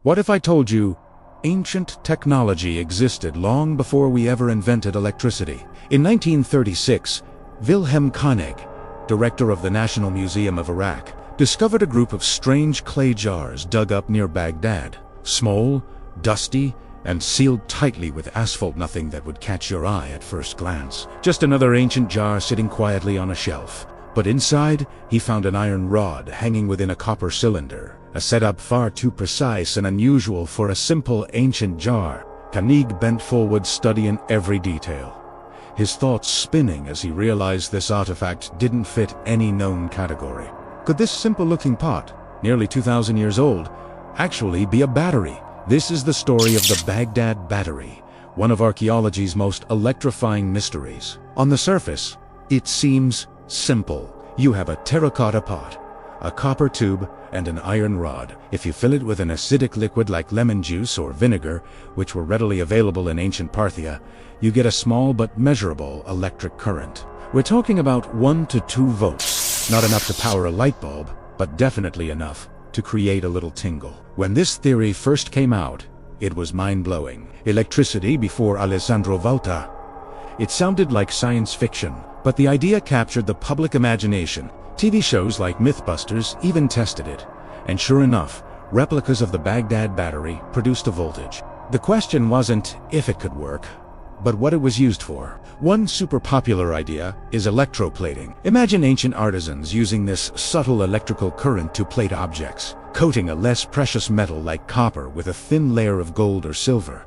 What if I told you ancient technology existed long before we ever invented electricity? In 1936, Wilhelm Koenig, director of the National Museum of Iraq, discovered a group of strange clay jars dug up near Baghdad. Small, dusty, and sealed tightly with asphalt. Nothing that would catch your eye at first glance. Just another ancient jar sitting quietly on a shelf. But inside, he found an iron rod hanging within a copper cylinder, a setup far too precise and unusual for a simple ancient jar. Koenig bent forward, studying every detail, his thoughts spinning as he realized this artifact didn't fit any known category. Could this simple-looking pot, nearly 2,000 years old, actually be a battery? This is the story of the Baghdad Battery, one of archaeology's most electrifying mysteries. On the surface, it seems simple. You have a terracotta pot, a copper tube, and an iron rod. If you fill it with an acidic liquid like lemon juice or vinegar, which were readily available in ancient Parthia, you get a small but measurable electric current. We're talking about 1 to 2 volts, not enough to power a light bulb, but definitely enough to create a little tingle. When this theory first came out, it was mind-blowing. Electricity before Alessandro Volta. It sounded like science fiction, but the idea captured the public imagination. TV shows like Mythbusters even tested it, and sure enough, replicas of the Baghdad Battery produced a voltage. The question wasn't if it could work, but what it was used for. One super popular idea is electroplating. Imagine ancient artisans using this subtle electrical current to plate objects, coating a less precious metal like copper with a thin layer of gold or silver.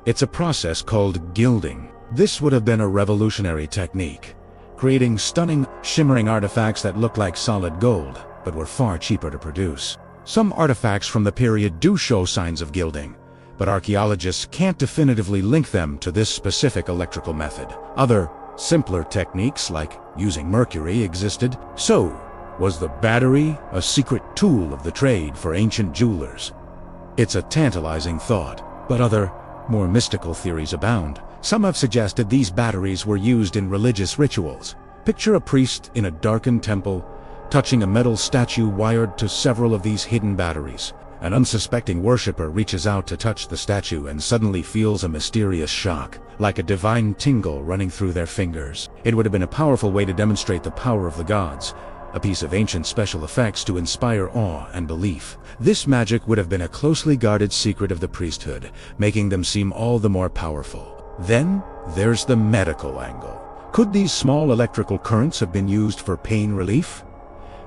It's a process called gilding. This would have been a revolutionary technique, creating stunning, shimmering artifacts that look like solid gold, but were far cheaper to produce. Some artifacts from the period do show signs of gilding, but archaeologists can't definitively link them to this specific electrical method. Other, simpler techniques like using mercury existed. So, was the battery a secret tool of the trade for ancient jewelers? It's a tantalizing thought, but other, more mystical theories abound. Some have suggested these batteries were used in religious rituals. Picture a priest in a darkened temple, touching a metal statue wired to several of these hidden batteries. An unsuspecting worshipper reaches out to touch the statue and suddenly feels a mysterious shock, like a divine tingle running through their fingers. It would have been a powerful way to demonstrate the power of the gods, a piece of ancient special effects to inspire awe and belief. This magic would have been a closely guarded secret of the priesthood, making them seem all the more powerful. Then, there's the medical angle. Could these small electrical currents have been used for pain relief?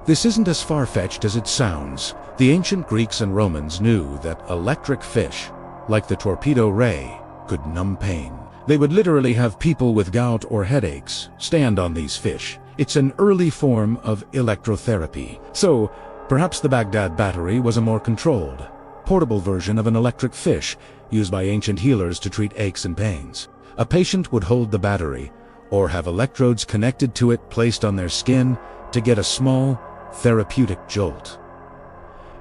This isn't as far-fetched as it sounds. The ancient Greeks and Romans knew that electric fish, like the torpedo ray, could numb pain. They would literally have people with gout or headaches stand on these fish. It's an early form of electrotherapy. So, perhaps the Baghdad Battery was a more controlled, portable version of an electric fish used by ancient healers to treat aches and pains. A patient would hold the battery, or have electrodes connected to it placed on their skin to get a small, therapeutic jolt.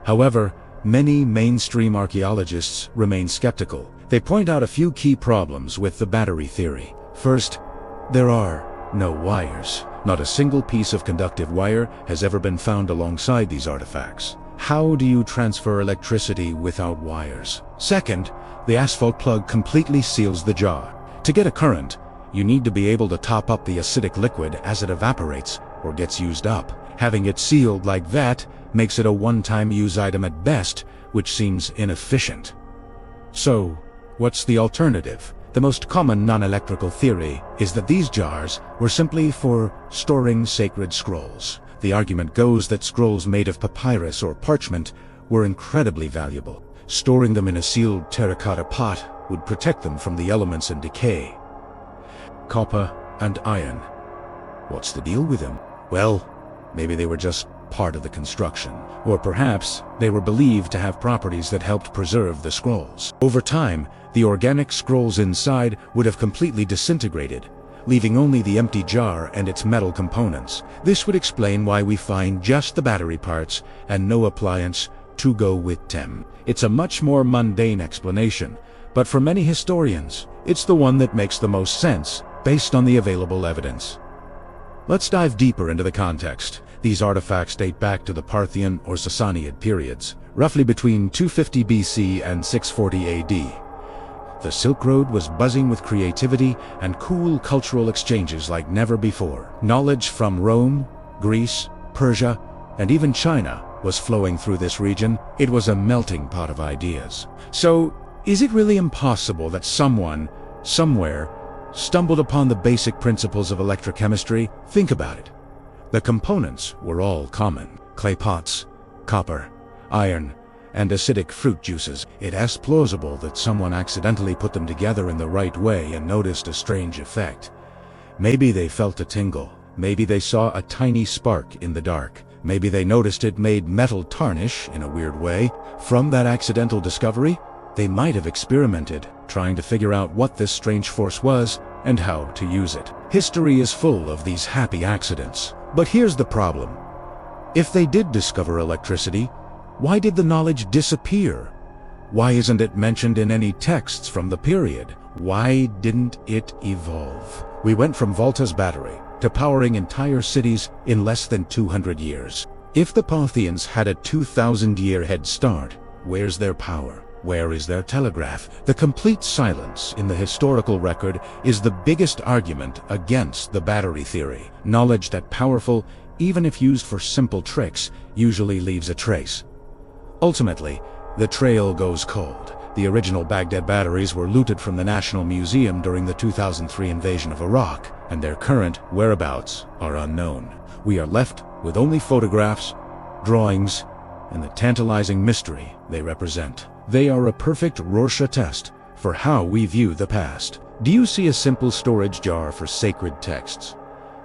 However, many mainstream archaeologists remain skeptical. They point out a few key problems with the battery theory. First, there are no wires. Not a single piece of conductive wire has ever been found alongside these artifacts. How do you transfer electricity without wires? Second, the asphalt plug completely seals the jar. To get a current, you need to be able to top up the acidic liquid as it evaporates or gets used up. Having it sealed like that makes it a one-time use item at best, which seems inefficient. So, what's the alternative? The most common non-electrical theory is that these jars were simply for storing sacred scrolls. The argument goes that scrolls made of papyrus or parchment were incredibly valuable. Storing them in a sealed terracotta pot would protect them from the elements and decay. Copper and iron. What's the deal with them? Well, maybe they were just part of the construction. Or perhaps they were believed to have properties that helped preserve the scrolls. Over time, the organic scrolls inside would have completely disintegrated, leaving only the empty jar and its metal components. This would explain why we find just the battery parts and no appliance to go with them. It's a much more mundane explanation, but for many historians, it's the one that makes the most sense based on the available evidence. Let's dive deeper into the context. These artifacts date back to the Parthian or Sassanid periods, roughly between 250 BC and 640 AD. The Silk Road was buzzing with creativity and cool cultural exchanges like never before. Knowledge from Rome, Greece, Persia, and even China was flowing through this region. It was a melting pot of ideas. So, is it really impossible that someone, somewhere, stumbled upon the basic principles of electrochemistry? Think about it. The components were all common: clay pots, copper, iron, and acidic fruit juices. It's plausible that someone accidentally put them together in the right way and noticed a strange effect. Maybe they felt a tingle. Maybe they saw a tiny spark in the dark. Maybe they noticed it made metal tarnish in a weird way. From that accidental discovery, they might have experimented, trying to figure out what this strange force was and how to use it. History is full of these happy accidents. But here's the problem. If they did discover electricity, why did the knowledge disappear? Why isn't it mentioned in any texts from the period? Why didn't it evolve? We went from Volta's battery to powering entire cities in less than 200 years. If the Parthians had a 2,000-year head start, where's their power? Where is their telegraph? The complete silence in the historical record is the biggest argument against the battery theory. Knowledge that powerful, even if used for simple tricks, usually leaves a trace. Ultimately, the trail goes cold. The original Baghdad batteries were looted from the National Museum during the 2003 invasion of Iraq, and their current whereabouts are unknown. We are left with only photographs, drawings, and the tantalizing mystery they represent. They are a perfect Rorschach test for how we view the past. Do you see a simple storage jar for sacred texts?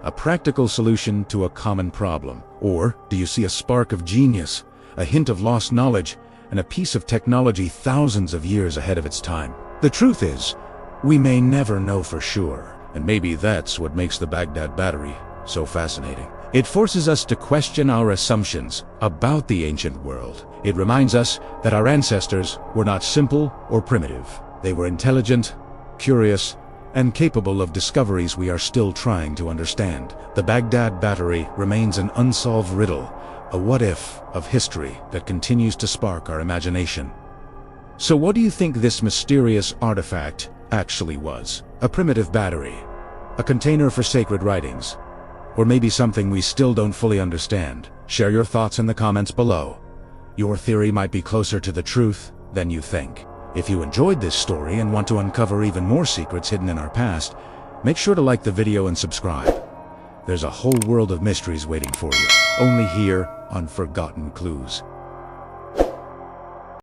A practical solution to a common problem? Or do you see a spark of genius, a hint of lost knowledge, and a piece of technology thousands of years ahead of its time? The truth is, we may never know for sure, and maybe that's what makes the Baghdad Battery so fascinating. It forces us to question our assumptions about the ancient world. It reminds us that our ancestors were not simple or primitive. They were intelligent, curious, and capable of discoveries we are still trying to understand. The Baghdad Battery remains an unsolved riddle, a what-if of history that continues to spark our imagination. So what do you think this mysterious artifact actually was? A primitive battery? A container for sacred writings? Or maybe something we still don't fully understand? Share your thoughts in the comments below. Your theory might be closer to the truth than you think. If you enjoyed this story and want to uncover even more secrets hidden in our past, make sure to like the video and subscribe. There's a whole world of mysteries waiting for you, only here on Forgotten Clues.